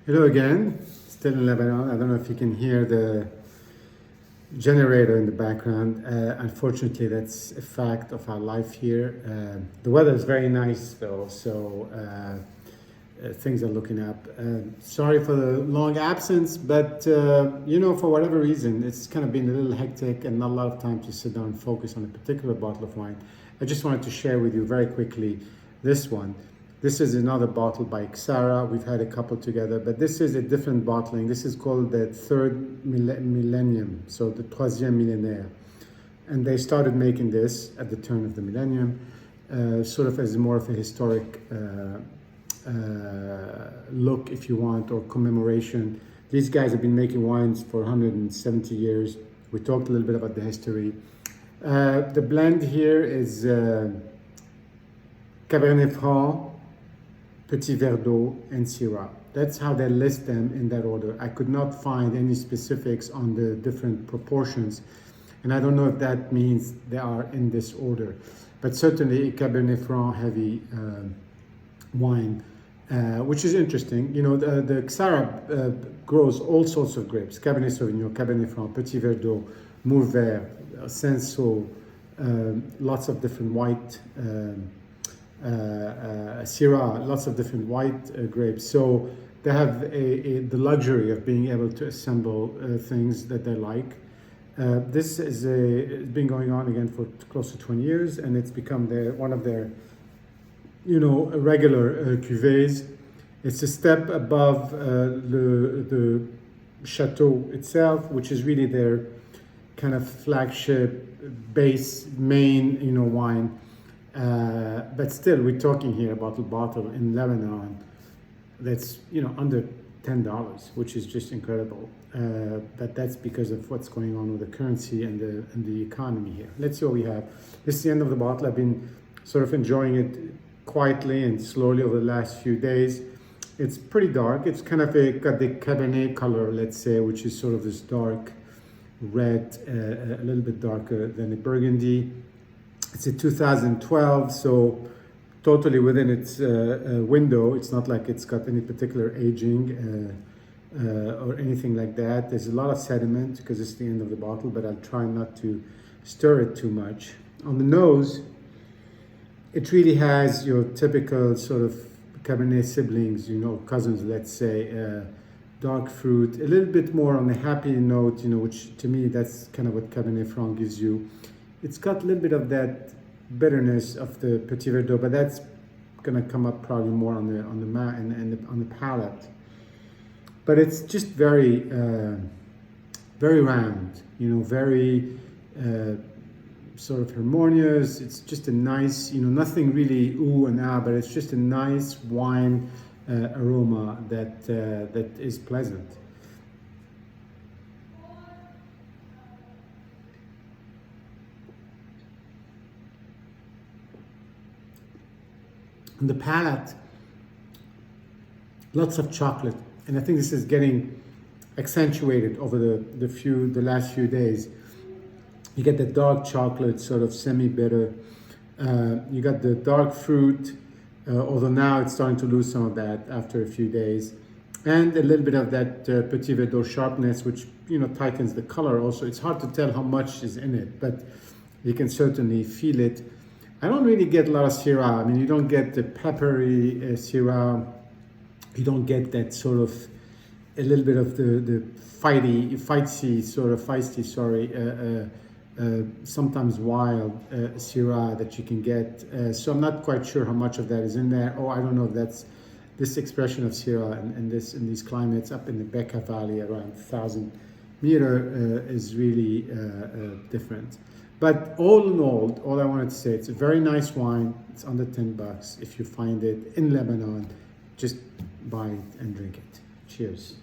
Hello again, still in Lebanon. I don't know if you can hear the generator in the background. Unfortunately, that's a fact of our life here. The weather is very nice though, so things are looking up. Sorry for the long absence, but for whatever reason, it's kind of been a little hectic and not a lot of time to sit down and focus on a particular bottle of wine. I just wanted to share with you very quickly this one. This is another bottle by Ksara. We've had a couple together, but this is a different bottling. This is called the third millennium, so the troisième millénaire. And they started making this at the turn of the millennium, sort of as more of a historic look, if you want, or commemoration. These guys have been making wines for 170 years. We talked a little bit about the history. The blend here is Cabernet Franc, Petit Verdot, and Syrah. That's how they list them in that order. I could not find any specifics on the different proportions, and I don't know if that means they are in this order. But certainly a Cabernet Franc heavy wine, which is interesting. You know, the Ksara grows all sorts of grapes: Cabernet Sauvignon, Cabernet Franc, Petit Verdot, Mourvèdre, Cinsault, lots of different white. Syrah, lots of different white grapes. So they have the luxury of being able to assemble things that they like. This is it's been going on again for close to 20 years, and it's become one of their, regular cuvées. It's a step above the Chateau itself, which is really their kind of flagship base main, wine. But still, we're talking here about a bottle in Lebanon that's under $10, which is just incredible. But that's because of what's going on with the currency and the economy here. Let's see what we have. This is the end of the bottle. I've been sort of enjoying it quietly and slowly over the last few days. It's pretty dark. It's kind of got the Cabernet color, let's say, which is sort of this dark red, a little bit darker than a Burgundy. It's a 2012, so totally within its window. It's not like it's got any particular aging or anything like that. There's a lot of sediment because it's the end of the bottle, but I'll try not to stir it too much. On the nose, it really has your typical sort of Cabernet siblings, cousins, let's say, dark fruit, a little bit more on the happy note, which to me, that's kind of what Cabernet Franc gives you. It's got a little bit of that bitterness of the Petit Verdot, but that's gonna come up probably more on the palate. But it's just very, very round, very sort of harmonious. It's just a nice, nothing really ooh and ah, but it's just a nice wine aroma that is pleasant. On the palate, lots of chocolate, and I think this is getting accentuated over the last few days. You get the dark chocolate, sort of semi-bitter. You got the dark fruit, although now it's starting to lose some of that after a few days, and a little bit of that Petit Verdot sharpness, which tightens the color. Also, it's hard to tell how much is in it, but you can certainly feel it. I don't really get a lot of Syrah. I mean, you don't get the peppery Syrah. You don't get that sort of a little bit of the feisty, sometimes wild Syrah that you can get. So I'm not quite sure how much of that is in there. Oh, I don't know if that's this expression of Syrah in these climates up in the Bekaa Valley around 1,000 meter is really different. But all in all I wanted to say, it's a very nice wine. It's under $10. If you find it in Lebanon, just buy it and drink it. Cheers.